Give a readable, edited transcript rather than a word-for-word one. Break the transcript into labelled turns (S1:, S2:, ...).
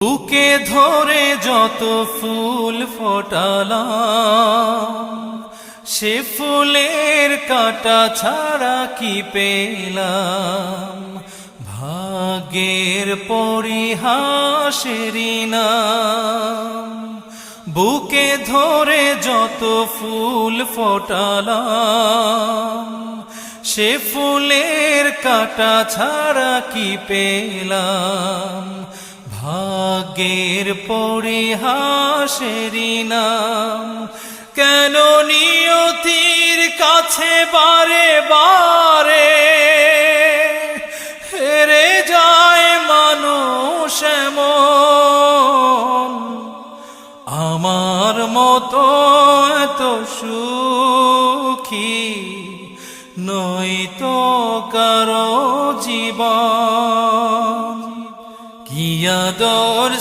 S1: বুকে ধরে যত ফুল ফোটালাম, সে ফুলের কাঁটা ছাড়া কি পেলাম। ভাগ্যের পরিহাসেরই নাম। বুকে ধরে যত ফুল ফোটালাম, সে ফুলের কাঁটা ছাড়া কি পেলাম। ভাগ্যের পরিহাসেরই নাম। কেন নিয়তির কাছে বারে বারে হেরে যায় মানুষ এমন। আমার মতো এত সুখী নয়তো কারো জীবন। কি আদর